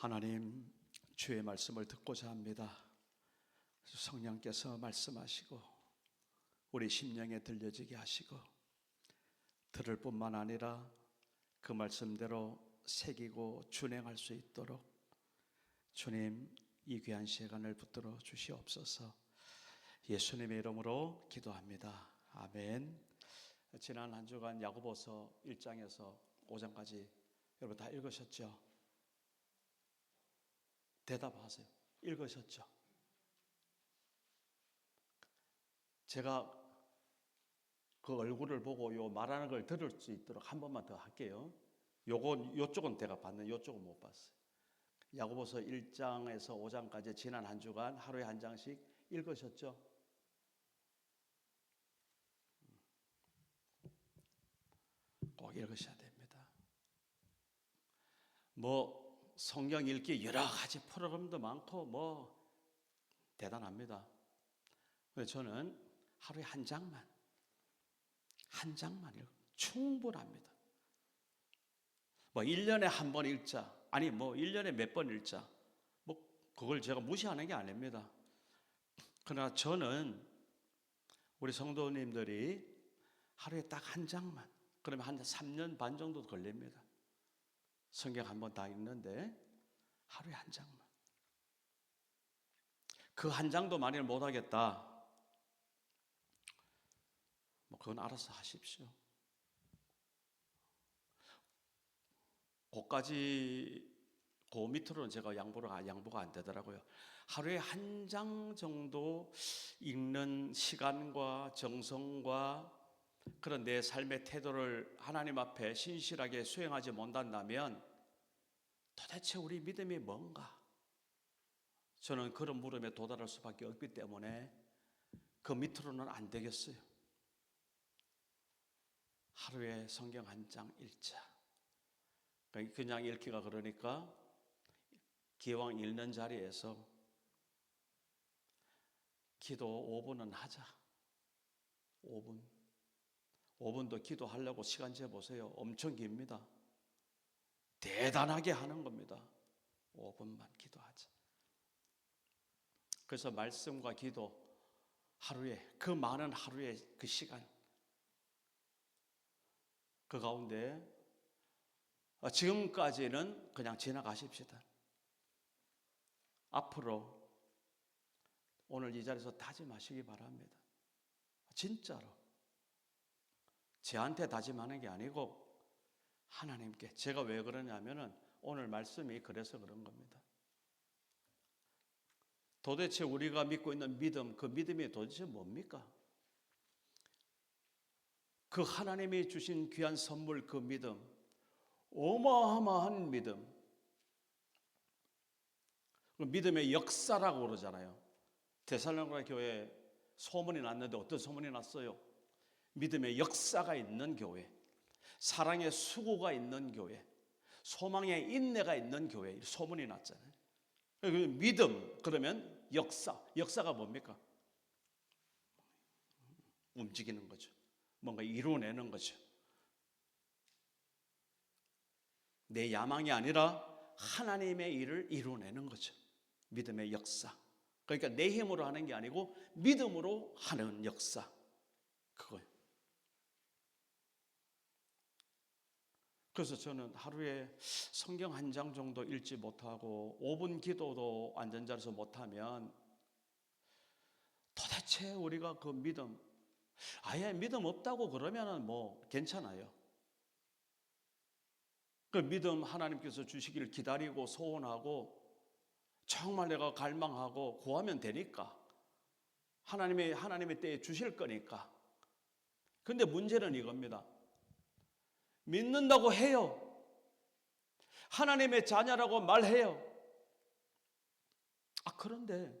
하나님, 주의 말씀을 듣고자 합니다. 성령께서 말씀하시고 우리 심령에 들려지게 하시고 들을 뿐만 아니라 그 말씀대로 새기고 준행할 수 있도록 주님, 이 귀한 시간을 붙들어 주시옵소서. 예수님의 이름으로 기도합니다. 아멘. 지난 한 주간 야고보서 1장에서 5장까지 여러분 다 읽으셨죠? 대답하세요. 읽으셨죠? 제가 그 얼굴을 보고 요 말하는 걸 들을 수 있도록 한 번만 더 할게요. 요쪽은 내가 봤는데 요쪽은 못 봤어요. 야고보서 1장에서 5장까지 지난 한 주간 하루에 한 장씩 읽으셨죠? 꼭 읽으셔야 됩니다. 성경 읽기 여러 가지 프로그램도 많고 대단합니다. 그래서 저는 하루에 한 장만 읽고 충분합니다. 1년에 한 번 읽자, 아니 1년에 몇 번 읽자, 그걸 제가 무시하는 게 아닙니다. 그러나 저는 우리 성도님들이 하루에 딱 한 장만, 그러면 한 3년 반 정도 걸립니다. 성경 한 번 다 읽는데 하루에 한 장만. 그 한 장도 만일 못하겠다, 그건 알아서 하십시오. 그 밑으로는 제가 양보가 안 되더라고요. 하루에 한 장 정도 읽는 시간과 정성과 그런 내 삶의 태도를 하나님 앞에 신실하게 수행하지 못한다면 도대체 우리 믿음이 뭔가? 저는 그런 물음에 도달할 수밖에 없기 때문에 그 밑으로는 안 되겠어요. 하루에 성경 한 장 읽자. 그냥 읽기가 그러니까 기왕 읽는 자리에서 기도 5분은 하자. 5분도 기도하려고 시간 재보세요. 엄청 깁니다. 대단하게 하는 겁니다. 5분만 기도하자. 그래서 말씀과 기도 하루에, 그 많은 하루의 그 시간, 그 가운데 지금까지는 그냥 지나가십시다. 앞으로 오늘 이 자리에서 다짐하시기 바랍니다. 진짜로. 저한테 다짐하는 게 아니고 하나님께. 제가 왜 그러냐면은 오늘 말씀이 그래서 그런 겁니다. 도대체 우리가 믿고 있는 믿음, 그 믿음이 도대체 뭡니까? 그 하나님이 주신 귀한 선물, 그 믿음, 어마어마한 믿음, 믿음의 역사라고 그러잖아요. 데살로니가 교회에 소문이 났는데 어떤 소문이 났어요? 믿음의 역사가 있는 교회, 사랑의 수고가 있는 교회, 소망의 인내가 있는 교회, 소문이 났잖아요. 믿음 그러면 역사가 뭡니까? 움직이는 거죠. 뭔가 이루어내는 거죠. 내 야망이 아니라 하나님의 일을 이루어내는 거죠. 믿음의 역사. 그러니까 내 힘으로 하는 게 아니고 믿음으로 하는 역사. 그거예요. 그래서 저는 하루에 성경 한 장 정도 읽지 못하고 5분 기도도 앉은자리에서 못하면 도대체 우리가 그 믿음, 아예 믿음 없다고 그러면은 괜찮아요. 그 믿음 하나님께서 주시기를 기다리고 소원하고 정말 내가 갈망하고 구하면 되니까 하나님의 때에 주실 거니까. 근데 문제는 이겁니다. 믿는다고 해요. 하나님의 자녀라고 말해요. 그런데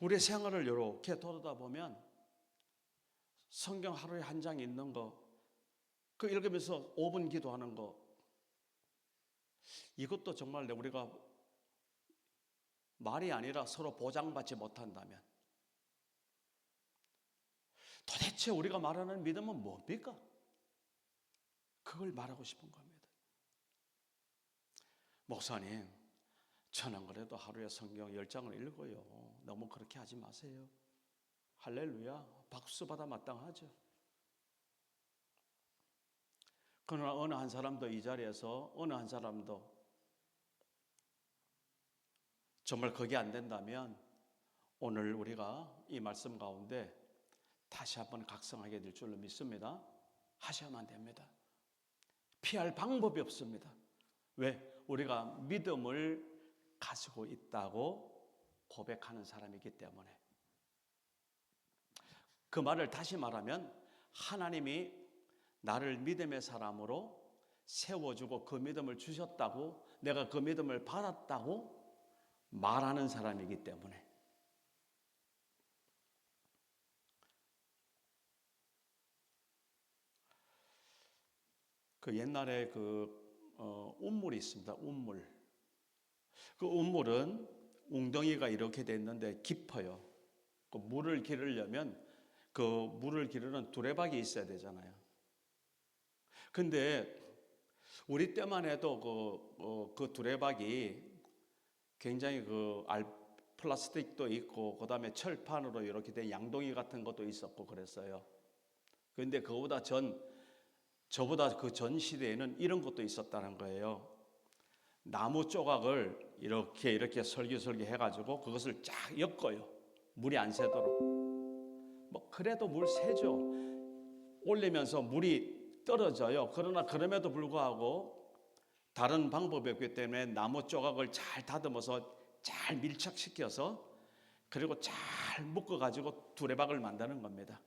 우리의 생활을 이렇게 돌아다 보면 성경 하루에 한 장 읽는 거, 그 읽으면서 5분 기도하는 거, 이것도 정말 우리가 말이 아니라 서로 보장받지 못한다면 도대체 우리가 말하는 믿음은 뭡니까? 그걸 말하고 싶은 겁니다. 목사님, 저는 그래도 하루에 성경 10장을 읽어요. 너무 그렇게 하지 마세요. 할렐루야, 박수 받아 마땅하죠. 그러나 어느 한 사람도 이 자리에서 어느 한 사람도 정말 그게 안 된다면 오늘 우리가 이 말씀 가운데 다시 한번 각성하게 될 줄로 믿습니다. 하셔야만 됩니다. 피할 방법이 없습니다. 왜? 우리가 믿음을 가지고 있다고 고백하는 사람이기 때문에. 그 말을 다시 말하면 하나님이 나를 믿음의 사람으로 세워주고 그 믿음을 주셨다고, 내가 그 믿음을 받았다고 말하는 사람이기 때문에. 그 옛날에 운물이 있습니다. 운물. 그 운물은 웅덩이가 이렇게 돼 있는데 깊어요. 그 물을 기르려면 그 물을 기르는 두레박이 있어야 되잖아요. 근데 우리 때만 해도 그 두레박이 굉장히 플라스틱도 있고 그다음에 철판으로 이렇게 된 양동이 같은 것도 있었고 그랬어요. 그런데 저보다 그 전 시대에는 이런 것도 있었다는 거예요. 나무 조각을 이렇게 설기설기 해가지고 그것을 쫙 엮어요. 물이 안 새도록. 뭐 그래도 물 새죠. 올리면서 물이 떨어져요. 그러나 그럼에도 불구하고 다른 방법이 없기 때문에 나무 조각을 잘 다듬어서 잘 밀착시켜서 그리고 잘 묶어가지고 두레박을 만드는 겁니다.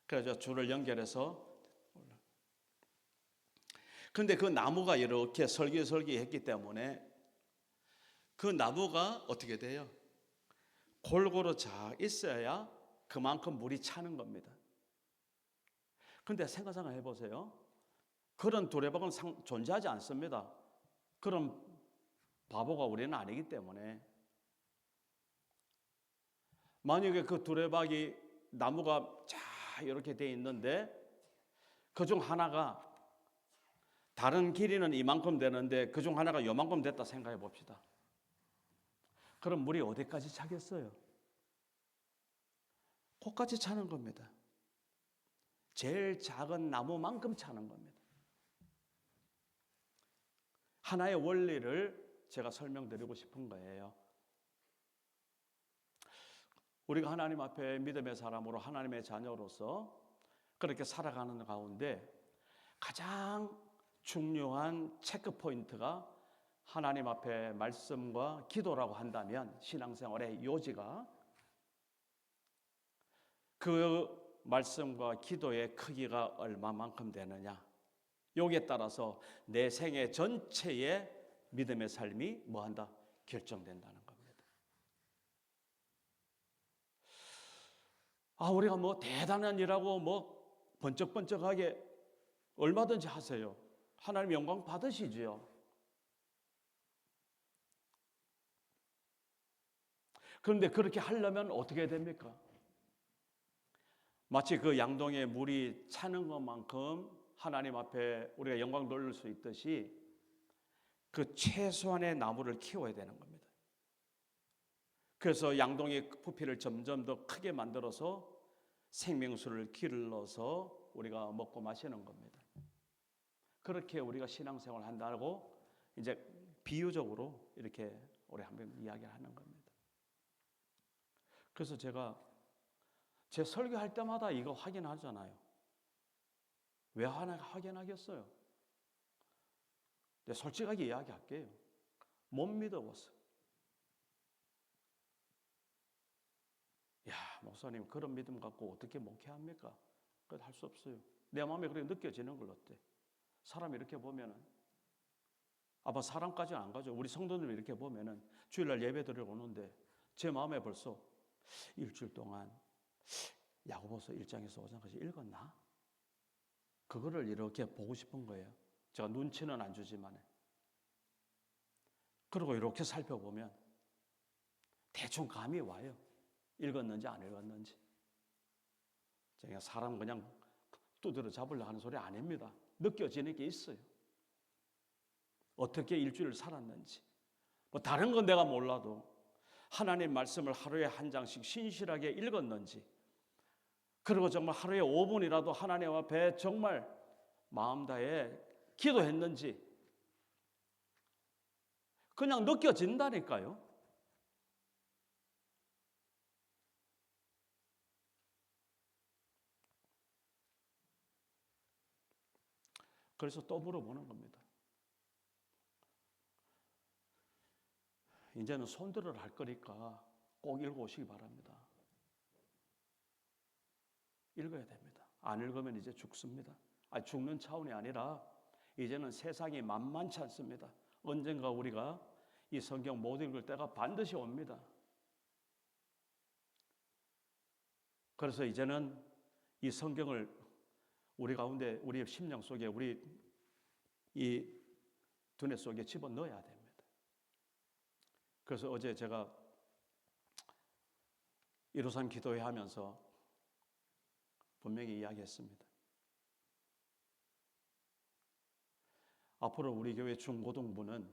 그래서 줄을 연결해서. 그런데 그 나무가 이렇게 설기설기했기 때문에 그 나무가 어떻게 돼요? 골고루 잘 있어야 그만큼 물이 차는 겁니다. 그런데 생각 한번 해보세요. 그런 두레박은 존재하지 않습니다. 그런 바보가 우리는 아니기 때문에. 만약에 그 두레박이 나무가 쫙 이렇게 돼 있는데 그중 하나가 다른 길이는 이만큼 되는데 그중 하나가 요만큼 됐다 생각해 봅시다. 그럼 물이 어디까지 차겠어요? 거기까지 차는 겁니다. 제일 작은 나무만큼 차는 겁니다. 하나의 원리를 제가 설명드리고 싶은 거예요. 우리가 하나님 앞에 믿음의 사람으로 하나님의 자녀로서 그렇게 살아가는 가운데 가장 중요한 체크 포인트가 하나님 앞에 말씀과 기도라고 한다면 신앙생활의 요지가 그 말씀과 기도의 크기가 얼마만큼 되느냐, 여기에 따라서 내 생애 전체의 믿음의 삶이 뭐한다? 결정된다는 겁니다. 우리가 뭐 대단한 일하고 뭐 번쩍번쩍하게 얼마든지 하세요. 하나님 영광 받으시지요. 그런데 그렇게 하려면 어떻게 됩니까? 마치 그 양동이에 물이 차는 것만큼 하나님 앞에 우리가 영광 돌릴 수 있듯이 그 최소한의 나무를 키워야 되는 겁니다. 그래서 양동이 부피를 점점 더 크게 만들어서 생명수를 길러서 우리가 먹고 마시는 겁니다. 그렇게 우리가 신앙생활을 한다고 이제 비유적으로 이렇게 우리 한번 이야기를 하는 겁니다. 그래서 제가 제 설교할 때마다 이거 확인하잖아요. 왜 확인하겠어요? 근데 솔직하게 이야기할게요. 못 믿어봤어요. 야, 목사님 그런 믿음 갖고 어떻게 목회합니까? 그래도 할 수 없어요. 내 마음에 그렇게 느껴지는 걸 어때? 사람 이렇게 보면은 사람까지는 안 가죠. 우리 성도들 이렇게 보면은 주일날 예배 드리러 오는데 제 마음에 벌써 일주일 동안 야고보서 1장에서 5장까지 읽었나? 그거를 이렇게 보고 싶은 거예요. 제가 눈치는 안 주지만. 그리고 이렇게 살펴보면 대충 감이 와요. 읽었는지 안 읽었는지. 제가 사람 그냥 두드려 잡으려 하는 소리 아닙니다. 느껴지는 게 있어요. 어떻게 일주일을 살았는지. 뭐 다른 건 내가 몰라도 하나님 말씀을 하루에 한 장씩 신실하게 읽었는지, 그리고 정말 하루에 5분이라도 하나님 앞에 정말 마음 다해 기도했는지 그냥 느껴진다니까요. 그래서 또 물어보는 겁니다. 이제는 손들을 할 거니까 꼭 읽어오시기 바랍니다. 읽어야 됩니다. 안 읽으면 이제 죽습니다. 죽는 차원이 아니라 이제는 세상이 만만치 않습니다. 언젠가 우리가 이 성경 못 읽을 때가 반드시 옵니다. 그래서 이제는 이 성경을 우리 가운데, 우리의 심령 속에, 우리 이 두뇌 속에 집어넣어야 됩니다. 그래서 어제 제가 153 기도회 하면서 분명히 이야기했습니다. 앞으로 우리 교회 중고등부는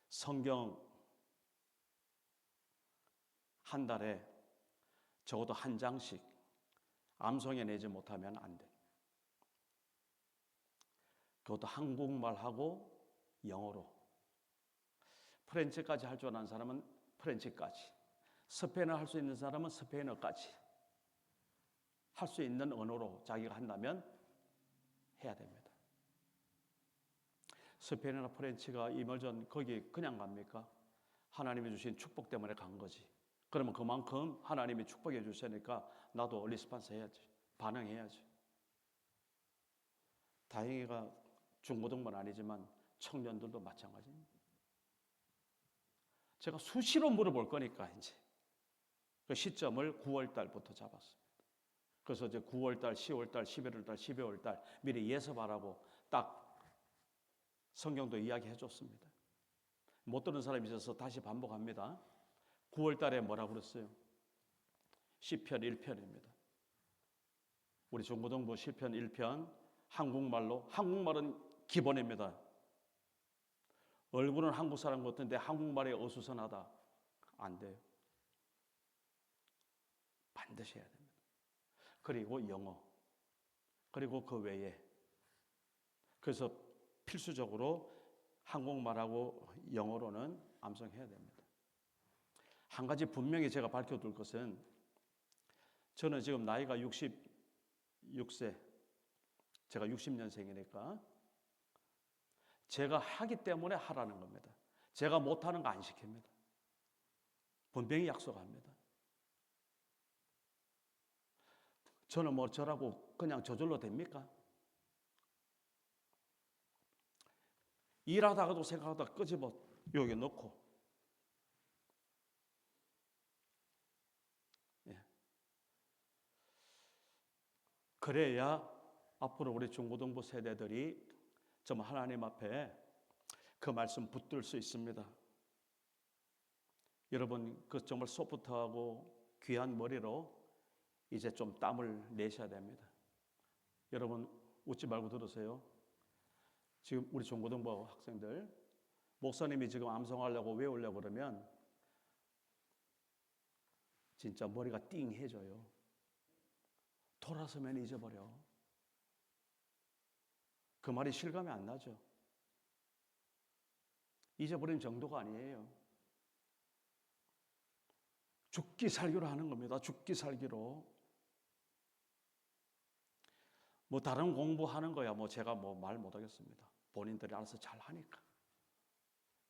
성경 한 달에 적어도 한 장씩 암송해내지 못하면 안 돼. 그것도 한국말하고 영어로. 프렌치까지 할 줄 아는 사람은 프렌치까지, 스페인어 할 수 있는 사람은 스페인어까지 할 수 있는 언어로 자기가 한다면 해야 됩니다. 스페인어나 프렌치가 이멀전 거기 그냥 갑니까? 하나님이 주신 축복 때문에 간 거지. 그러면 그만큼 하나님이 축복해 주시니까 나도 리스판스 해야지. 반응해야지. 다행히가 중고등부는 아니지만 청년들도 마찬가지입니다. 제가 수시로 물어볼 거니까 이제 그 시점을 9월 달부터 잡았습니다. 그래서 이제 9월 달, 10월 달, 11월 달, 12월 달 미리 예습하라고 딱 성경도 이야기해 줬습니다. 못 들은 사람이 있어서 다시 반복합니다. 9월 달에 뭐라고 그랬어요? 시편 1편입니다. 우리 중고등부 시편 1편 한국말로, 한국말은 기본입니다. 얼굴은 한국 사람 같은데 한국말에 어수선하다. 안 돼요. 반드시 해야 됩니다. 그리고 영어. 그리고 그 외에. 그래서 필수적으로 한국말하고 영어로는 암송해야 됩니다. 한 가지 분명히 제가 밝혀둘 것은 저는 지금 나이가 66세, 제가 60년생이니까 제가 하기 때문에 하라는 겁니다. 제가 못하는 거 안 시킵니다. 분명히 약속합니다. 저는 뭐 저라고 그냥 저절로 됩니까? 일하다가도 생각하다가 끄집어 여기 넣고 그래야 앞으로 우리 중고등부 세대들이 정말 하나님 앞에 그 말씀 붙들 수 있습니다. 여러분 그 정말 소프트하고 귀한 머리로 이제 좀 땀을 내셔야 됩니다. 여러분 웃지 말고 들으세요. 지금 우리 중고등부 학생들 목사님이 지금 암송하려고 외우려고 그러면 진짜 머리가 띵해져요. 돌아서면 잊어버려. 그 말이 실감이 안 나죠. 잊어버린 정도가 아니에요. 죽기 살기로 하는 겁니다. 죽기 살기로. 뭐 다른 공부하는 거야 뭐 제가 뭐 말 못하겠습니다. 본인들이 알아서 잘 하니까.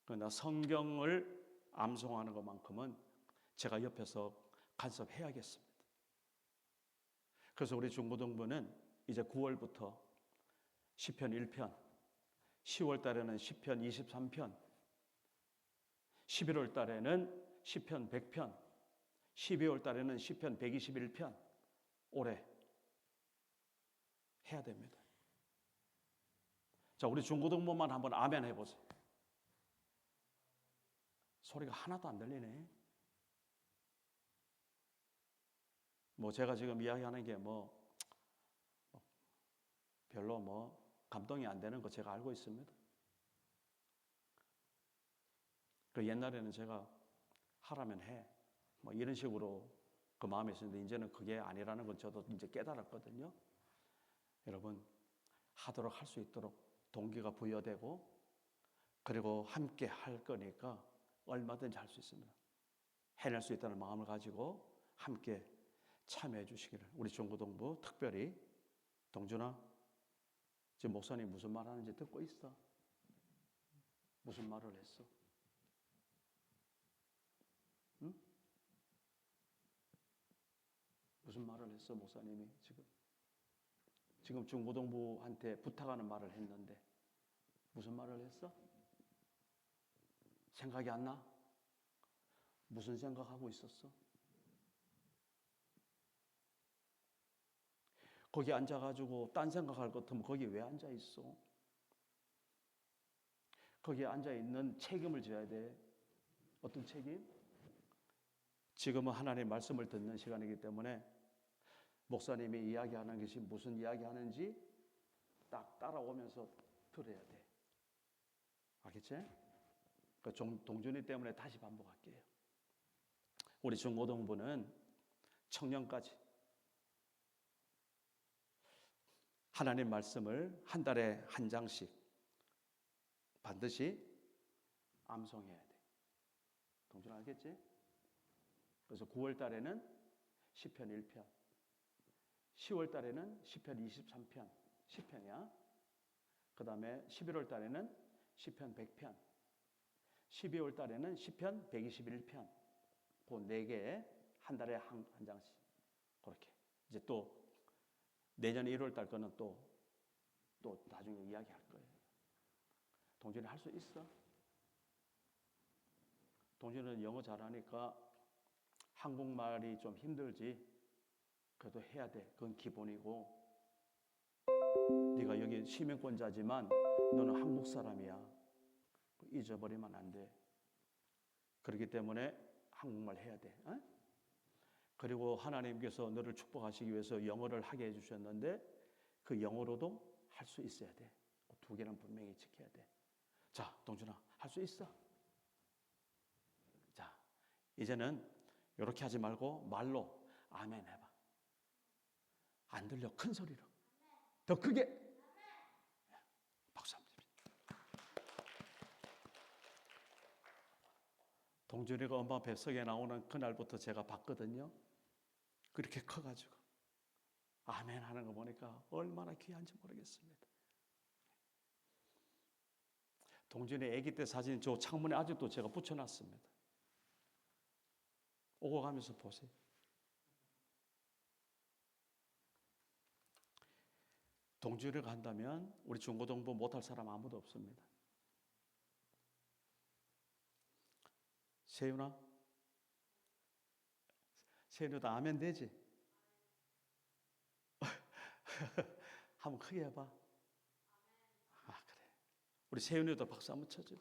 그러나 성경을 암송하는 것만큼은 제가 옆에서 간섭해야겠습니다. 그래서 우리 중고등부는 이제 9월부터 시편 1편, 10월 달에는 시편 23편, 11월 달에는 시편 100편, 12월 달에는 시편 121편 올해 해야 됩니다. 자, 우리 중고등부만 한번 아멘 해보세요. 소리가 하나도 안 들리네. 뭐 제가 지금 이야기하는 게 뭐 별로 뭐 감동이 안 되는 거 제가 알고 있습니다. 그 옛날에는 제가 하라면 해. 뭐 이런 식으로 그 마음이 있었는데 이제는 그게 아니라는 건 저도 이제 깨달았거든요. 여러분, 하도록 할 수 있도록 동기가 부여되고 그리고 함께 할 거니까 얼마든지 할 수 있습니다. 해낼 수 있다는 마음을 가지고 함께 참여해 주시기를. 우리 중고동부 특별히 동준아, 지금 목사님 무슨 말 하는지 듣고 있어? 무슨 말을 했어? 응? 무슨 말을 했어 목사님이 지금 중고동부한테 부탁하는 말을 했는데 무슨 말을 했어? 생각이 안 나? 무슨 생각하고 있었어? 거기 앉아가지고 딴 생각할 것 같으면 거기 왜 앉아 있어? 거기에 앉아 있는 책임을 져야 돼. 어떤 책임? 지금은 하나님의 말씀을 듣는 시간이기 때문에 목사님이 이야기하는 것이 무슨 이야기하는지 딱 따라오면서 들어야 돼. 알겠지? 동준이 때문에 다시 반복할게요. 우리 중고등부는 청년까지 하나님 말씀을 한 달에 한 장씩 반드시 암송해야 돼. 동준 알겠지? 그래서 9월 달에는 시편 1편, 10월 달에는 시편 23편, 10편이야. 그 다음에 11월 달에는 시편 100편, 12월 달에는 시편 121편, 그 4개 한 달에 한 장씩 그렇게. 이제 또 내년 1월 달 거는 또 나중에 이야기할 거예요. 동준이 할 수 있어? 동준이는 영어 잘하니까 한국말이 좀 힘들지. 그래도 해야 돼. 그건 기본이고. 네가 여기 시민권자지만 너는 한국 사람이야. 잊어버리면 안 돼. 그렇기 때문에 한국말 해야 돼. 어? 그리고 하나님께서 너를 축복하시기 위해서 영어를 하게 해주셨는데 그 영어로도 할 수 있어야 돼. 그 2개는 분명히 지켜야 돼. 자, 동준아, 할 수 있어? 자, 이제는 이렇게 하지 말고 말로 아멘 해봐. 안 들려? 큰 소리로. 더 크게. 박수 한번 칩니다. 동준이가 엄마 뱃속에 나오는 그날부터 제가 봤거든요. 그렇게 커가지고 아멘 하는 거 보니까 얼마나 귀한지 모르겠습니다. 동준이 아기 때 사진 저 창문에 아직도 제가 붙여놨습니다. 오고 가면서 보세요. 동준이가 한다면 우리 중고등부 못할 사람 아무도 없습니다. 세윤아, 세윤이도 아멘 되지? 한번 크게 해봐. 아, 그래. 우리 세윤이도 박수 한번 쳐줘.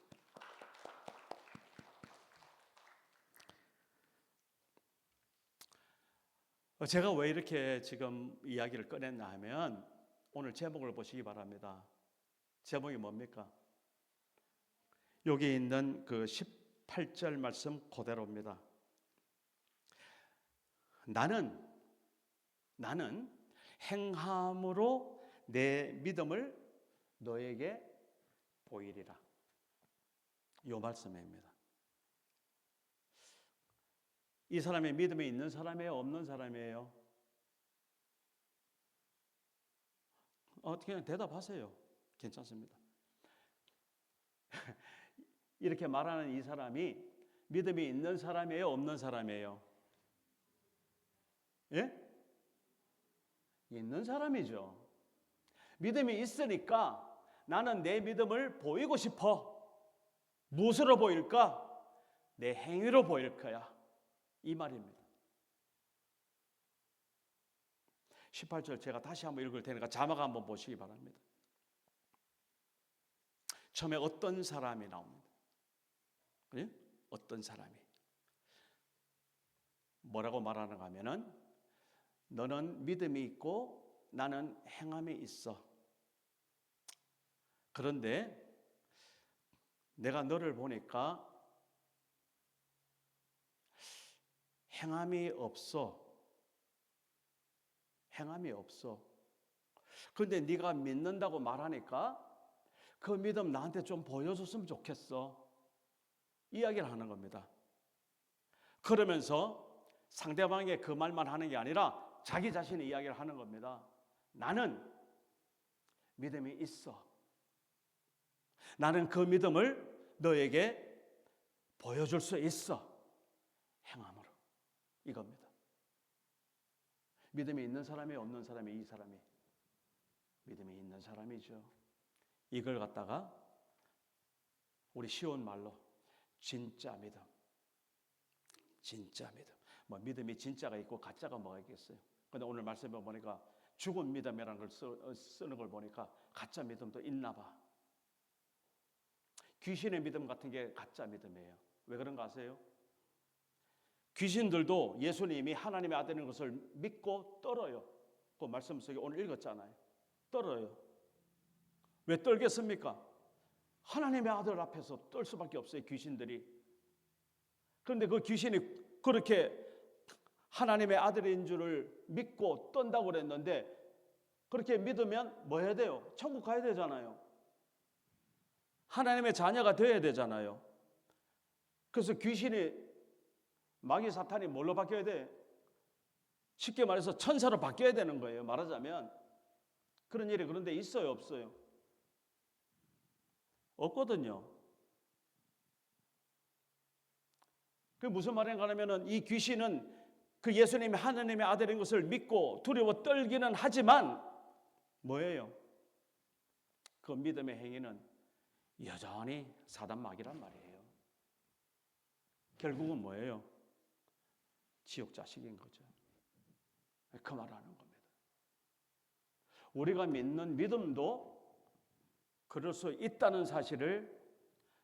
제가 왜 이렇게 지금 이야기를 꺼냈나 하면 오늘 제목을 보시기 바랍니다. 제목이 뭡니까? 여기 있는 그 18절 말씀 그대로입니다. 나는 행함으로 내 믿음을 너에게 보이리라. 이 말씀입니다. 이 사람의 믿음이 있는 사람이에요? 없는 사람이에요? 그냥 대답하세요. 괜찮습니다. 이렇게 말하는 이 사람이 믿음이 있는 사람이에요? 없는 사람이에요? 예? 있는 사람이죠. 믿음이 있으니까 나는 내 믿음을 보이고 싶어. 무엇으로 보일까? 내 행위로 보일 거야. 이 말입니다. 18절 제가 다시 한번 읽을 테니까 자막 한번 보시기 바랍니다. 처음에 어떤 사람이 나옵니다. 예? 어떤 사람이 뭐라고 말하는가 하면은 너는 믿음이 있고 나는 행함이 있어. 그런데 내가 너를 보니까 행함이 없어. 행함이 없어. 그런데 네가 믿는다고 말하니까 그 믿음 나한테 좀 보여줬으면 좋겠어. 이야기를 하는 겁니다. 그러면서 상대방에게 그 말만 하는 게 아니라 자기 자신의 이야기를 하는 겁니다. 나는 믿음이 있어. 나는 그 믿음을 너에게 보여줄 수 있어. 행함으로. 이겁니다. 믿음이 있는 사람이 없는 사람이, 이 사람이 믿음이 있는 사람이죠. 이걸 갖다가 우리 쉬운 말로 진짜 믿음. 진짜 믿음. 뭐 믿음이 진짜가 있고 가짜가 뭐가 있겠어요. 근데 오늘 말씀해 보니까 죽은 믿음이라는 걸 쓰는 걸 보니까 가짜 믿음도 있나 봐. 귀신의 믿음 같은 게 가짜 믿음이에요. 왜 그런가 아세요? 귀신들도 예수님이 하나님의 아들인 것을 믿고 떨어요. 그 말씀 속에 오늘 읽었잖아요. 떨어요. 왜 떨겠습니까? 하나님의 아들 앞에서 떨 수밖에 없어요, 귀신들이. 그런데 그 귀신이 그렇게 하나님의 아들인 줄을 믿고 떤다고 그랬는데 그렇게 믿으면 뭐 해야 돼요? 천국 가야 되잖아요. 하나님의 자녀가 되어야 되잖아요. 그래서 귀신이 마귀 사탄이 뭘로 바뀌어야 돼? 쉽게 말해서 천사로 바뀌어야 되는 거예요. 말하자면 그런 일이 그런데 있어요, 없어요? 없거든요. 그게 무슨 말인가 하면은 이 귀신은 그 예수님이 하나님의 아들인 것을 믿고 두려워 떨기는 하지만 뭐예요? 그 믿음의 행위는 여전히 사단 마귀란 말이에요. 결국은 뭐예요? 지옥 자식인 거죠. 그 말하는 겁니다. 우리가 믿는 믿음도 그럴 수 있다는 사실을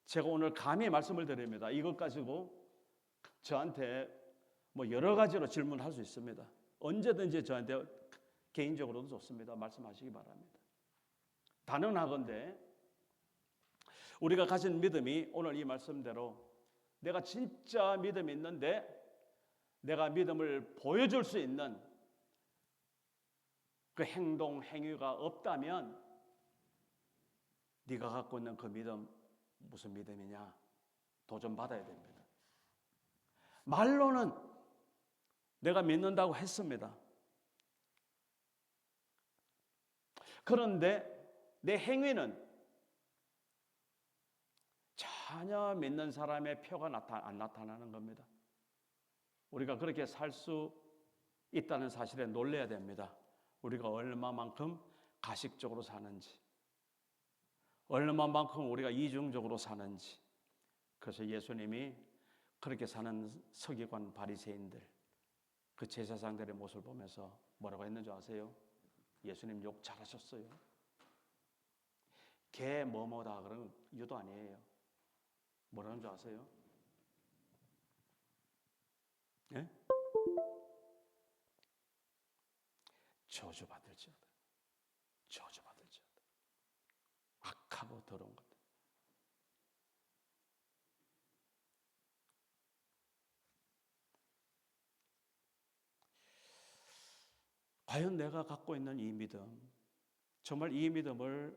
제가 오늘 감히 말씀을 드립니다. 이것 가지고 저한테 뭐 여러 가지로 질문할 수 있습니다. 언제든지 저한테 개인적으로도 좋습니다. 말씀하시기 바랍니다. 단언하건대 우리가 가진 믿음이 오늘 이 말씀대로 내가 진짜 믿음이 있는데 내가 믿음을 보여줄 수 있는 그 행동, 행위가 없다면 네가 갖고 있는 그 믿음 무슨 믿음이냐? 도전받아야 됩니다. 말로는 내가 믿는다고 했습니다. 그런데 내 행위는 전혀 믿는 사람의 표가 안 나타나는 겁니다. 우리가 그렇게 살 수 있다는 사실에 놀라야 됩니다. 우리가 얼마만큼 가식적으로 사는지, 얼마만큼 우리가 이중적으로 사는지. 그래서 예수님이 그렇게 사는 서기관 바리새인들, 그 제사장들의 모습을 보면서 뭐라고 했는지 아세요? 예수님 욕 잘하셨어요. 개 뭐뭐다 그런 유도 아니에요. 뭐라는 줄 아세요? 예? 저주받을지어다. 저주받을지어다. 악하고 더러운 것. 과연 내가 갖고 있는 이 믿음, 정말 이 믿음을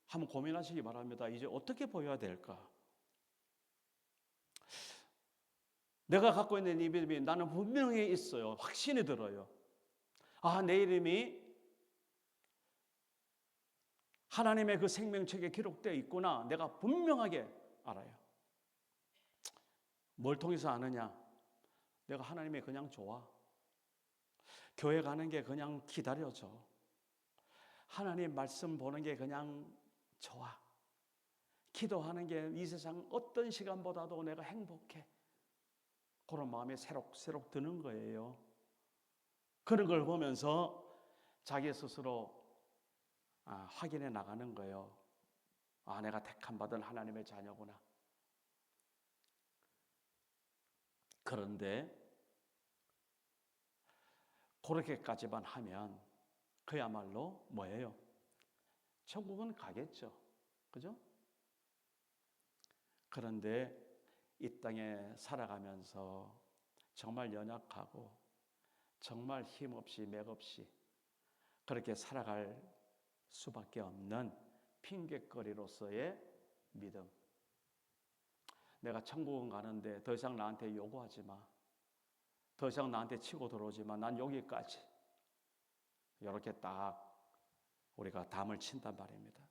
한번 고민하시기 바랍니다. 이제 어떻게 보여야 될까? 내가 갖고 있는 이 믿음이 나는 분명히 있어요. 확신이 들어요. 아, 내 이름이 하나님의 그 생명책에 기록되어 있구나. 내가 분명하게 알아요. 뭘 통해서 아느냐? 내가 하나님이 그냥 좋아. 교회 가는 게 그냥 기다려져. 하나님 말씀 보는 게 그냥 좋아. 기도하는 게 이 세상 어떤 시간보다도 내가 행복해. 그런 마음이 새록새록 드는 거예요. 그런 걸 보면서 자기 스스로 확인해 나가는 거예요. 아, 내가 택함 받은 하나님의 자녀구나. 그런데 그렇게까지만 하면 그야말로 뭐예요? 천국은 가겠죠. 그죠? 그런데 이 땅에 살아가면서 정말 연약하고 정말 힘없이 맥없이 그렇게 살아갈 수밖에 없는 핑곗거리로서의 믿음. 내가 천국은 가는데 더 이상 나한테 요구하지 마. 더 이상 나한테 치고 들어오지 마. 난 여기까지. 이렇게 딱 우리가 담을 친단 말입니다.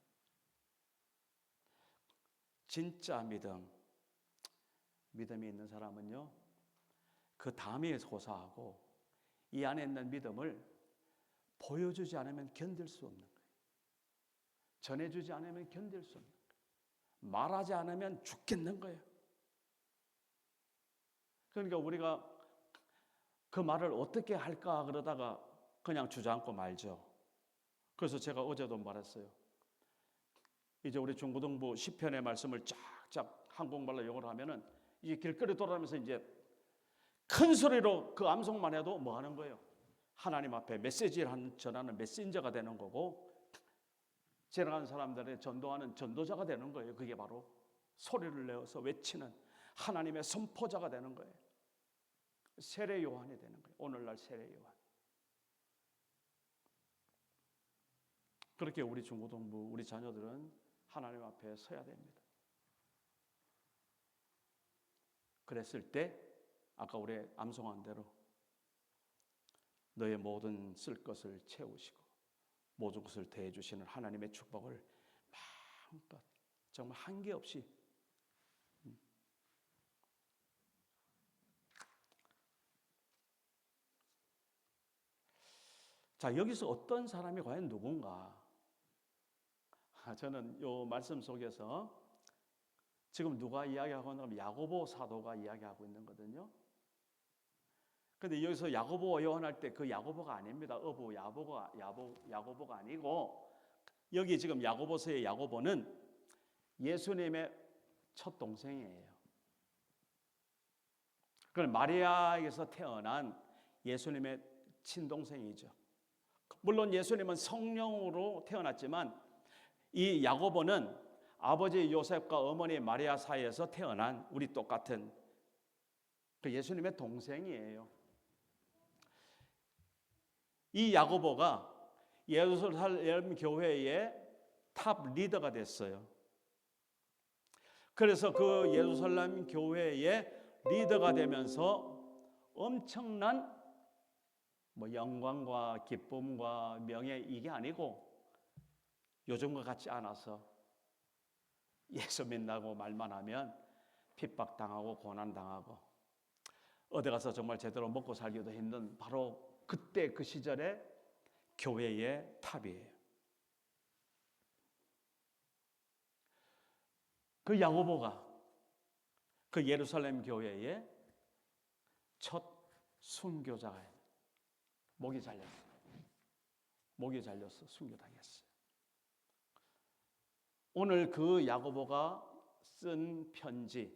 진짜 믿음이 있는 사람은요, 그 담이 고사하고 이 안에 있는 믿음을 보여주지 않으면 견딜 수 없는 거예요. 전해주지 않으면 견딜 수 없는 거예요. 말하지 않으면 죽겠는 거예요. 그러니까 우리가 그 말을 어떻게 할까 그러다가 그냥 주저앉고 말죠. 그래서 제가 어제도 말했어요. 이제 우리 중고등부 시편의 말씀을 쫙쫙 한국말로 영어로 하면은 이제 길거리 돌아다니면서 이제 큰 소리로 그 암송만 해도 뭐 하는 거예요? 하나님 앞에 메시지를 전하는 메신저가 되는 거고, 지나가는 사람들의 전도하는 전도자가 되는 거예요. 그게 바로 소리를 내어서 외치는 하나님의 선포자가 되는 거예요. 세례 요한이 되는 거예요. 오늘날 세례 요한. 그렇게 우리 중고등부, 우리 자녀들은 하나님 앞에 서야 됩니다. 그랬을 때 아까 우리 암송한 대로 너의 모든 쓸 것을 채우시고 모든 것을 대해 주시는 하나님의 축복을 마음껏 정말 한계 없이 자, 여기서 어떤 사람이 과연 누군가? 저는 이 말씀 속에서 지금 누가 이야기하고 있는 건 야고보 사도가 이야기하고 있는 거거든요. 근데 여기서 야고보 예언할 때 그 야고보가 아닙니다. 어부 야고보가 아니고, 여기 지금 야고보서의 야고보는 예수님의 첫 동생이에요. 그건 마리아에게서 태어난 예수님의 친동생이죠. 물론 예수님은 성령으로 태어났지만 이 야고보는 아버지 요셉과 어머니 마리아 사이에서 태어난 우리 똑같은 그 예수님의 동생이에요. 이 야고보가 예루살렘 교회의 탑 리더가 됐어요. 그래서 그 예루살렘 교회의 리더가 되면서 엄청난 영광과 기쁨과 명예 이게 아니고 요즘과 같지 않아서 예수 믿는다고 말만 하면 핍박당하고 고난당하고 어디 가서 정말 제대로 먹고 살기도 힘든 바로 그때 그 시절의 교회의 탑이에요. 그 야고보가 그 예루살렘 교회의 첫 순교자예요. 목이 잘렸어. 순교당했어요. 오늘 그 야고보가 쓴 편지,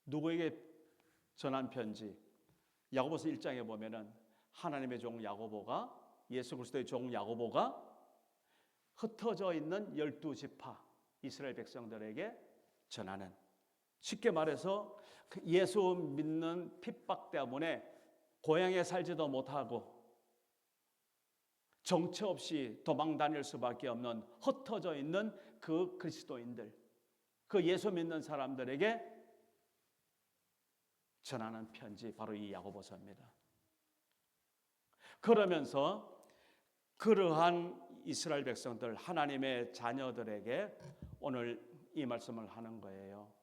누구에게 전한 편지? 야고보서 1장에 보면은 하나님의 종 야고보가, 예수 그리스도의 종 야고보가 흩어져 있는 12지파 이스라엘 백성들에게 전하는, 쉽게 말해서 예수 믿는 핍박 때문에 고향에 살지도 못하고 정처 없이 도망 다닐 수밖에 없는 흩어져 있는 그 그리스도인들, 그 예수 믿는 사람들에게 전하는 편지, 바로 이 야고보서입니다. 그러면서 그러한 이스라엘 백성들, 하나님의 자녀들에게 오늘 이 말씀을 하는 거예요.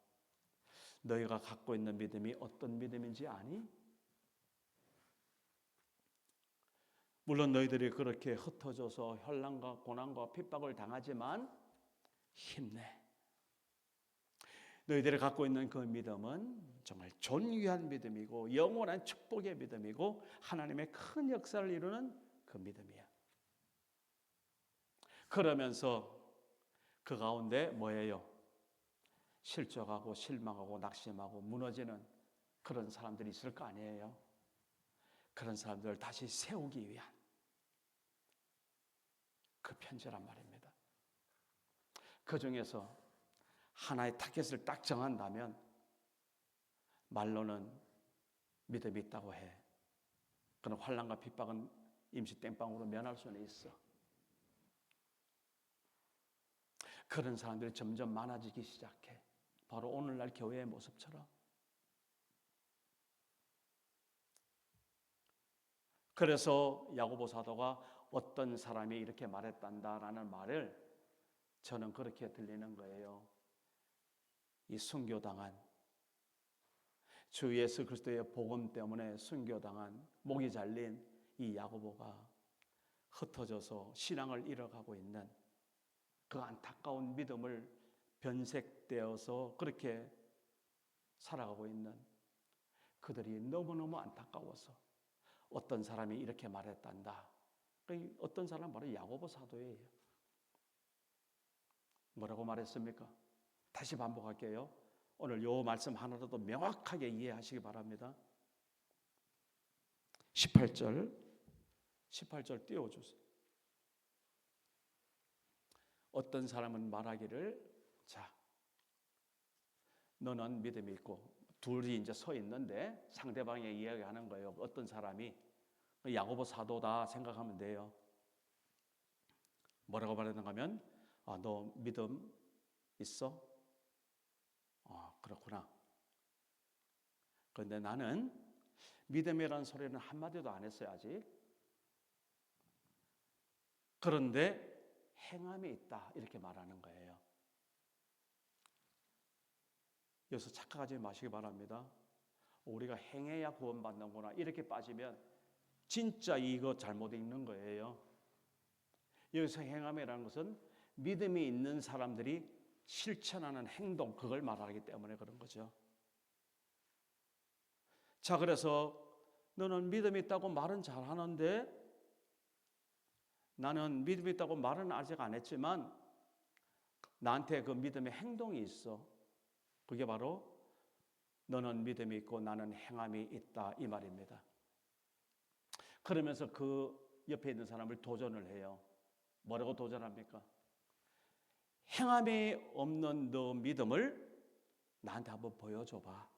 너희가 갖고 있는 믿음이 어떤 믿음인지 아니? 물론 너희들이 그렇게 흩어져서 환난과 고난과 핍박을 당하지만 힘내. 너희들이 갖고 있는 그 믿음은 정말 존귀한 믿음이고 영원한 축복의 믿음이고 하나님의 큰 역사를 이루는 그 믿음이야. 그러면서 그 가운데 뭐예요? 실족하고 실망하고 낙심하고 무너지는 그런 사람들이 있을 거 아니에요. 그런 사람들을 다시 세우기 위한 그 편지란 말입니다. 그 중에서 하나의 타겟을 딱 정한다면 말로는 믿음이 있다고 해. 그런 환난과 핍박은 임시 땜빵으로 면할 수는 있어. 그런 사람들이 점점 많아지기 시작해. 바로 오늘날 교회의 모습처럼. 그래서 야고보 사도가 어떤 사람이 이렇게 말했단다라는 말을 저는 그렇게 들리는 거예요. 이 순교당한, 주 예수 그리스도의 복음 때문에 순교당한, 목이 잘린 이 야고보가 흩어져서 신앙을 잃어가고 있는 그 안타까운 믿음을 변색되어서 그렇게 살아가고 있는 그들이 너무너무 안타까워서 어떤 사람이 이렇게 말했단다. 어떤 사람 바로 야고보 사도예요. 뭐라고 말했습니까? 다시 반복할게요. 오늘 요 말씀 하나라도 명확하게 이해하시기 바랍니다. 18절 띄워주세요. 어떤 사람은 말하기를, 자, 너는 믿음이 있고, 둘이 이제 서 있는데 상대방이 이야기하는 거예요. 어떤 사람이 야고보 사도다 생각하면 돼요. 뭐라고 말하는가 하면, 너 믿음 있어? 그렇구나. 그런데 나는 믿음이라는 소리는 한마디도 안 했어요, 아직. 그런데 행함이 있다, 이렇게 말하는 거예요. 여기서 착각하지 마시기 바랍니다. 우리가 행해야 구원받는구나, 이렇게 빠지면 진짜 이거 잘못 읽는 거예요. 여기서 행함이라는 것은 믿음이 있는 사람들이 실천하는 행동, 그걸 말하기 때문에 그런 거죠. 자, 그래서 너는 믿음이 있다고 말은 잘하는데, 나는 믿음이 있다고 말은 아직 안 했지만 나한테 그 믿음의 행동이 있어. 그게 바로 너는 믿음이 있고 나는 행함이 있다, 이 말입니다. 그러면서 그 옆에 있는 사람을 도전을 해요. 뭐라고 도전합니까? 행함이 없는 너 믿음을 나한테 한번 보여줘봐.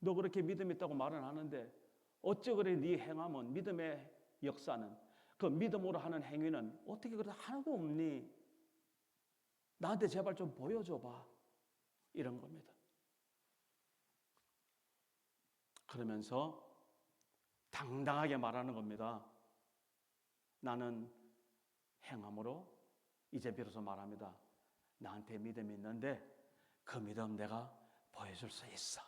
너 그렇게 믿음 있다고 말은 하는데 어째 그래? 네 행함은, 믿음의 역사는, 그 믿음으로 하는 행위는 어떻게 그렇게 하나도 없니? 나한테 제발 좀 보여줘봐, 이런 겁니다. 그러면서 당당하게 말하는 겁니다. 나는 행함으로 이제 비로소 말합니다. 나한테 믿음이 있는데 그 믿음 내가 보여줄 수 있어.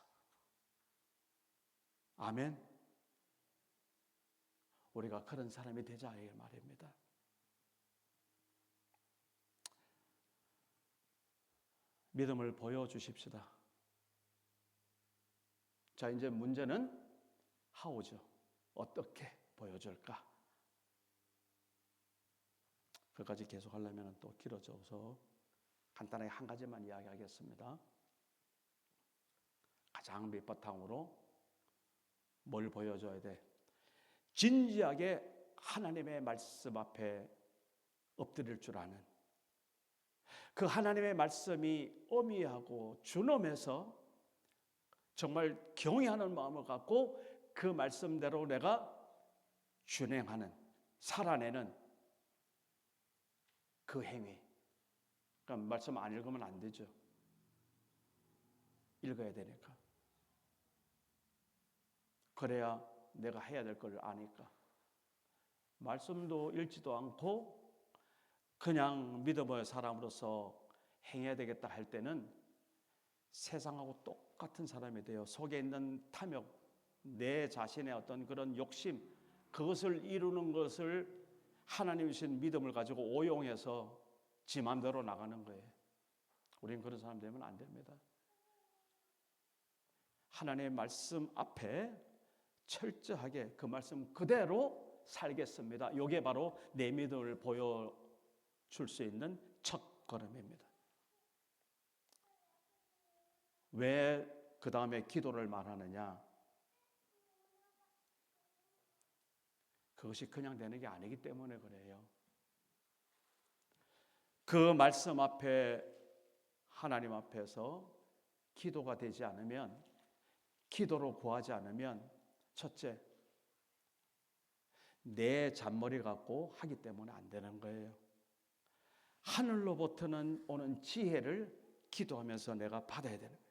아멘. 우리가 그런 사람이 되자, 이 말입니다. 믿음을 보여주십시다. 자, 이제 문제는 how죠. 어떻게 보여줄까? 그까지 계속 하려면 또 길어져서 간단하게 한 가지만 이야기하겠습니다. 가장 밑바탕으로 뭘 보여줘야 돼? 진지하게 하나님의 말씀 앞에 엎드릴 줄 아는, 그 하나님의 말씀이 어미하고 준엄해서 정말 경외하는 마음을 갖고 그 말씀대로 내가 준행하는, 살아내는 그 행위. 그러니까 말씀 안 읽으면 안 되죠. 읽어야 되니까. 그래야 내가 해야 될 걸 아니까. 말씀도 읽지도 않고 그냥 믿음의 사람으로서 행해야 되겠다 할 때는 세상하고 똑같은 사람이 돼요. 속에 있는 탐욕, 내 자신의 어떤 그런 욕심, 그것을 이루는 것을 하나님 주신 믿음을 가지고 오용해서 지 맘대로 나가는 거예요. 우리는 그런 사람 되면 안 됩니다. 하나님의 말씀 앞에 철저하게 그 말씀 그대로 살겠습니다. 이게 바로 내 믿음을 보여줄 수 있는 첫 걸음입니다. 왜 그 다음에 기도를 말하느냐? 그것이 그냥 되는 게 아니기 때문에 그래요. 그 말씀 앞에, 하나님 앞에서 기도가 되지 않으면, 기도로 구하지 않으면 첫째, 내 잔머리 갖고 하기 때문에 안 되는 거예요. 하늘로부터는 오는 지혜를 기도하면서 내가 받아야 되는 거예요.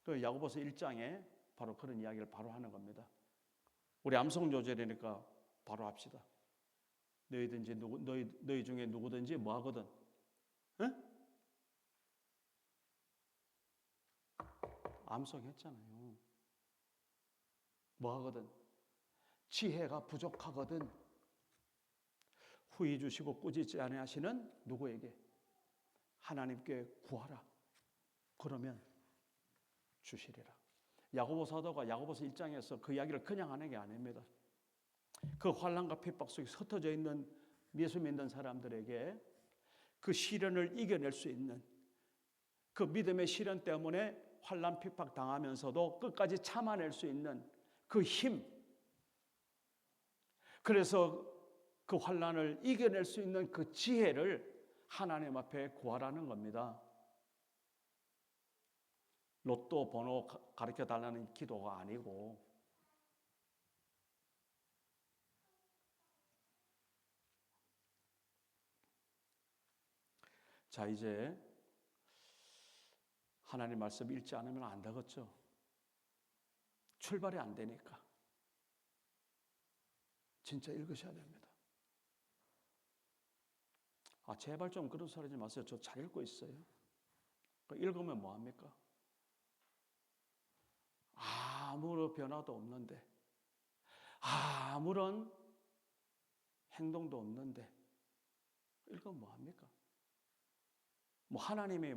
그 야고보서 1장에 바로 그런 이야기를 바로 하는 겁니다. 우리 암송 조절이니까 바로 합시다. 너희 중에 누구든지 뭐 하거든? 응? 암송했잖아요. 뭐 하거든? 지혜가 부족하거든 후히 주시고 꾸짖지 아니하시는 누구에게? 하나님께 구하라. 그러면 주시리라. 야고보 사도가 야고보서 1장에서 그 이야기를 그냥 하는 게 아닙니다. 그 환난과 핍박 속에 흩어져 있는 예수 믿는 사람들에게 그 시련을 이겨낼 수 있는 그 믿음의 시련 때문에 환난 핍박 당하면서도 끝까지 참아낼 수 있는 그 힘, 그래서 그 환난을 이겨낼 수 있는 그 지혜를 하나님 앞에 구하라는 겁니다. 로또 번호 가르쳐 달라는 기도가 아니고, 자, 이제 하나님 말씀 읽지 않으면 안 되겠죠. 출발이 안 되니까 진짜 읽으셔야 됩니다. 제발 좀 그런 소리 하지 마세요. 저 잘 읽고 있어요. 읽으면 뭐합니까? 아무런 변화도 없는데, 아무런 행동도 없는데 읽으면 뭐합니까? 하나님이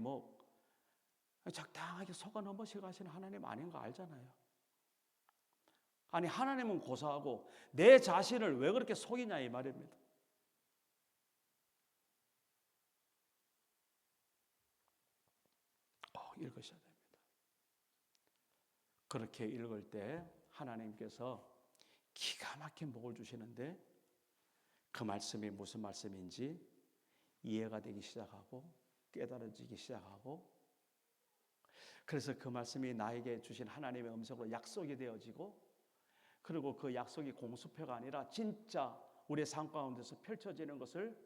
적당하게 속아 넘어서 가시는 하나님 아닌 거 알잖아요. 아니, 하나님은 고사하고 내 자신을 왜 그렇게 속이냐 이 말입니다. 읽으셔야 됩니다. 그렇게 읽을 때 하나님께서 기가 막힌 복을 주시는데 그 말씀이 무슨 말씀인지 이해가 되기 시작하고 깨달아지기 시작하고, 그래서 그 말씀이 나에게 주신 하나님의 음성으로 약속이 되어지고, 그리고 그 약속이 공수표가 아니라 진짜 우리의 삶 가운데서 펼쳐지는 것을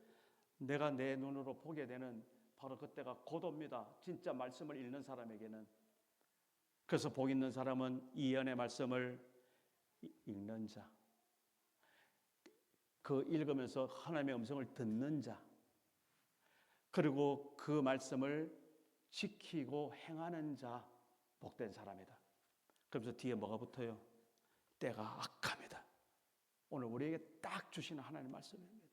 내가 내 눈으로 보게 되는 바로 그때가 곧 옵니다. 진짜 말씀을 읽는 사람에게는. 그래서 복 있는 사람은 이 예언의 말씀을 읽는 자, 그 읽으면서 하나님의 음성을 듣는 자, 그리고 그 말씀을 지키고 행하는 자, 복된 사람이다. 그러면서 뒤에 뭐가 붙어요? 때가 악합니다. 오늘 우리에게 딱 주시는 하나님의 말씀입니다.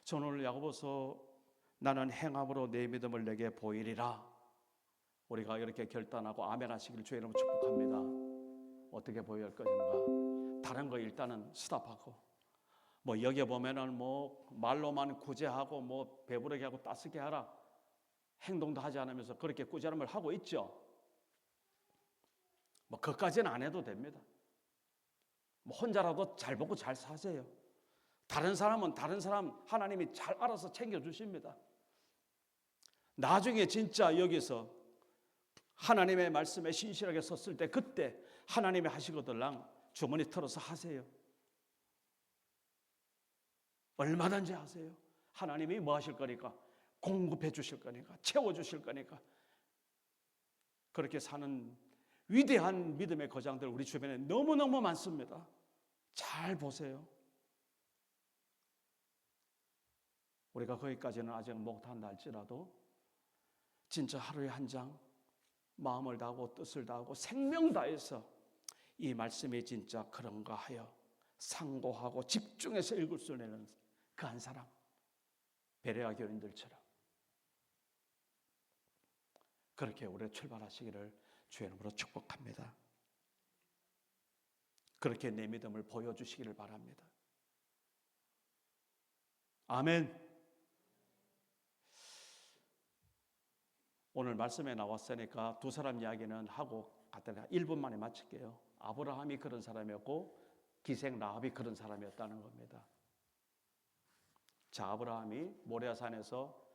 저는 오늘 야고보서 나는 행함으로 내 믿음을 내게 보이리라, 우리가 이렇게 결단하고 아멘 하시기를 주의 이름으로 축복합니다. 어떻게 보여야 할 것인가? 다른 거 일단은 스탑하고, 여기에 보면은 말로만 구제하고 배부르게 하고 따스게 하라, 행동도 하지 않으면서 그렇게 꾸지람을 하고 있죠. 그것까지는 안 해도 됩니다. 혼자라도 잘 먹고 잘 사세요. 다른 사람은 다른 사람 하나님이 잘 알아서 챙겨주십니다. 나중에 진짜 여기서 하나님의 말씀에 신실하게 섰을 때 그때 하나님이 하시거들랑 주머니 털어서 하세요. 얼마든지 하세요. 하나님이 뭐 하실 거니까? 공급해 주실 거니까, 채워주실 거니까. 그렇게 사는 위대한 믿음의 거장들 우리 주변에 너무너무 많습니다. 잘 보세요. 우리가 거기까지는 아직 못한다 할지라도 진짜 하루에 한 장 마음을 다하고 뜻을 다하고 생명 다해서 이 말씀이 진짜 그런가 하여 상고하고 집중해서 읽을 수 있는 그 한 사람, 베레아 교인들처럼 그렇게 우리 출발하시기를 주의 이름으로 축복합니다. 그렇게 내 믿음을 보여주시기를 바랍니다. 아멘. 오늘 말씀에 나왔으니까 두 사람 이야기는 하고 갔다가 1분 만에 마칠게요. 아브라함이 그런 사람이었고 기생 라합이 그런 사람이었다는 겁니다. 자, 아브라함이 모리아산에서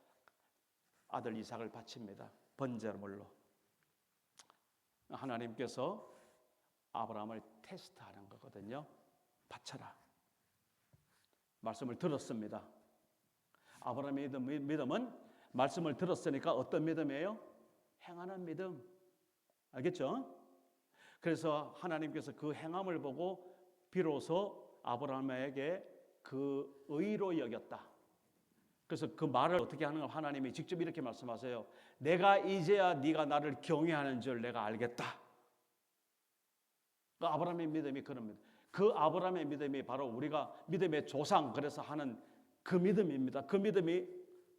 아들 이삭을 바칩니다. 번제물로. 하나님께서 아브라함을 테스트하는 거거든요. 바쳐라. 말씀을 들었습니다. 아브라함의 믿음은 말씀을 들었으니까 어떤 믿음이에요? 행하는 믿음. 알겠죠? 그래서 하나님께서 그 행함을 보고 비로소 아브라함에게 그 의로 여겼다. 그래서 그 말을 어떻게 하는가 하나님이 직접 이렇게 말씀하세요. 내가 이제야 네가 나를 경외하는 줄 내가 알겠다. 그 아브라함의 믿음이 그런 믿음. 그 아브라함의 믿음이 바로 우리가 믿음의 조상 그래서 하는 그 믿음입니다. 그 믿음이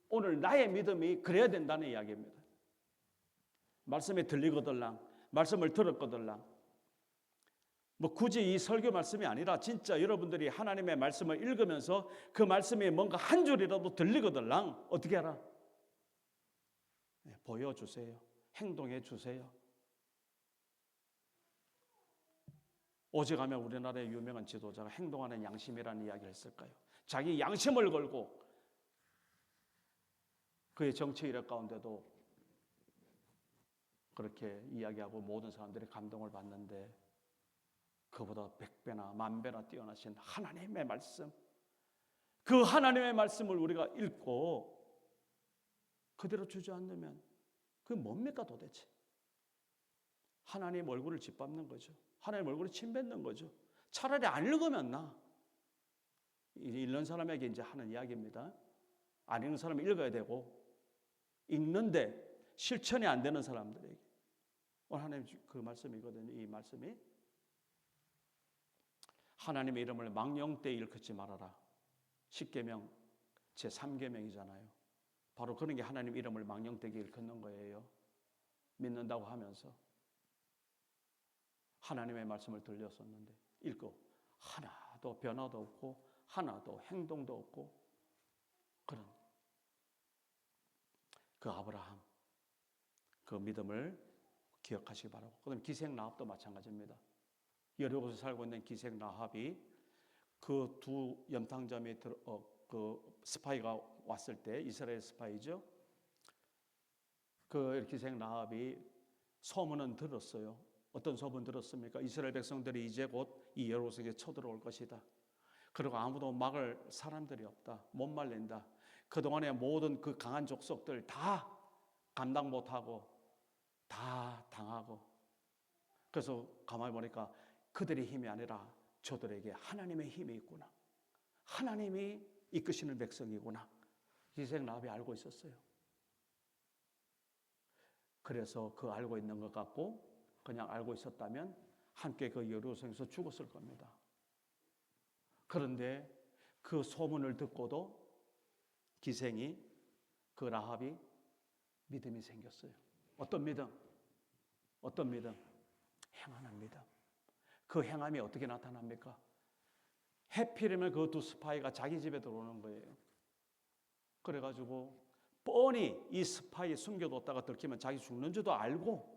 오늘 나의 믿음이 그래야 된다는 이야기입니다. 말씀에 들리거들랑 말씀을 들었거들랑 뭐 굳이 이 설교 말씀이 아니라 진짜 여러분들이 하나님의 말씀을 읽으면서 그 말씀이 뭔가 한 줄이라도 들리거들랑 어떻게 하라? 보여주세요. 행동해 주세요. 오직하면 우리나라의 유명한 지도자가 행동하는 양심이라는 이야기를 했을까요? 자기 양심을 걸고 그의 정치 이력 가운데도 그렇게 이야기하고 모든 사람들이 감동을 받는데 그보다 100배나 10,000배나 뛰어나신 하나님의 말씀, 그 하나님의 말씀을 우리가 읽고 그대로 주저앉으면 그게 뭡니까 도대체? 하나님 얼굴을 짓밟는 거죠. 하나님 얼굴을 침뱉는 거죠. 차라리 안 읽으면 나. 읽는 사람에게 이제 하는 이야기입니다. 안 읽는 사람이 읽어야 되고 읽는데 실천이 안 되는 사람들에게 오늘 하나님 그 말씀이거든요. 이 말씀이 하나님의 이름을 망령되이 일컫지 말아라. 10계명 제3계명이잖아요. 바로 그런 게 하나님 이름을 망령되게 일컫는 거예요. 믿는다고 하면서 하나님의 말씀을 들렸었는데 읽고 하나도 변화도 없고 하나도 행동도 없고 그런 그 아브라함 그 믿음을 기억하시기 바라고. 그다음 기생 라합도 마찬가지입니다. 여리고에서 살고 있는 기생 라합이 그 두 염탕점이 그 스파이가 왔을 때 이스라엘 스파이죠. 그 기생 라합이 소문은 들었어요. 어떤 소문 들었습니까? 이스라엘 백성들이 이제 곧 이 여리고성에 쳐들어올 것이다. 그리고 아무도 막을 사람들이 없다. 못 말린다. 그동안의 모든 그 강한 족속들 다 감당 못하고 다 당하고 그래서 가만히 보니까 그들의 힘이 아니라 저들에게 하나님의 힘이 있구나. 하나님이 이끄시는 백성이구나. 기생 라합이 알고 있었어요. 그래서 그 알고 있는 것 같고 그냥 알고 있었다면 함께 그 여리고성에서 죽었을 겁니다. 그런데 그 소문을 듣고도 기생이 그 라합이 믿음이 생겼어요. 어떤 믿음? 어떤 믿음? 행하는 믿음. 그 행함이 어떻게 나타납니까? 해필이면 그 두 스파이가 자기 집에 들어오는 거예요. 그래가지고 뻔히 이 스파이 숨겨뒀다가 들키면 자기 죽는 줄도 알고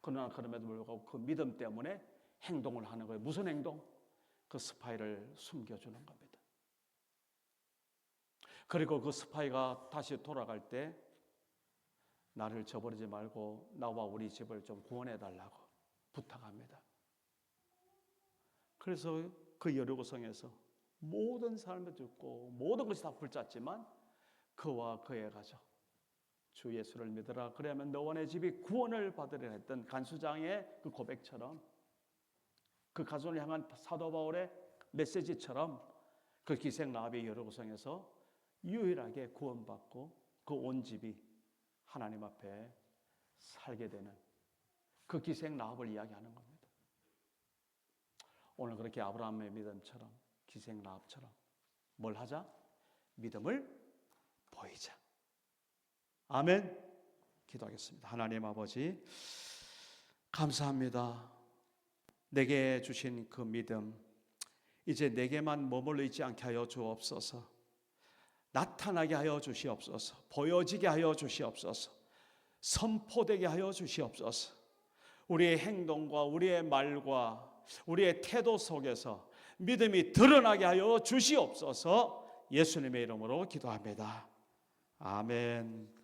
그러나 그럼에도 불구하고 그 믿음 때문에 행동을 하는 거예요. 무슨 행동? 그 스파이를 숨겨주는 겁니다. 그리고 그 스파이가 다시 돌아갈 때 나를 저버리지 말고 나와 우리 집을 좀 구원해달라고 부탁합니다. 그래서 그 여리고성에서 모든 사람을 죽고 모든 것이 다 불탔지만 그와 그의 가족 주 예수를 믿으라 그러면 너와 내 집이 구원을 받으려 했던 간수장의 그 고백처럼 그 가족을 향한 사도 바울의 메시지처럼 그 기생 라합이 여리고성에서 유일하게 구원받고 그 온 집이 하나님 앞에 살게 되는 그 기생 라합을 이야기하는 겁니다. 오늘 그렇게 아브라함의 믿음처럼 기생 라합처럼 뭘 하자? 믿음을 보이자. 아멘. 기도하겠습니다. 하나님 아버지 감사합니다. 내게 주신 그 믿음 이제 내게만 머물러 있지 않게 하여 주옵소서. 나타나게 하여 주시옵소서. 보여지게 하여 주시옵소서. 선포되게 하여 주시옵소서. 우리의 행동과 우리의 말과 우리의 태도 속에서 믿음이 드러나게 하여 주시옵소서. 예수님의 이름으로 기도합니다. 아멘.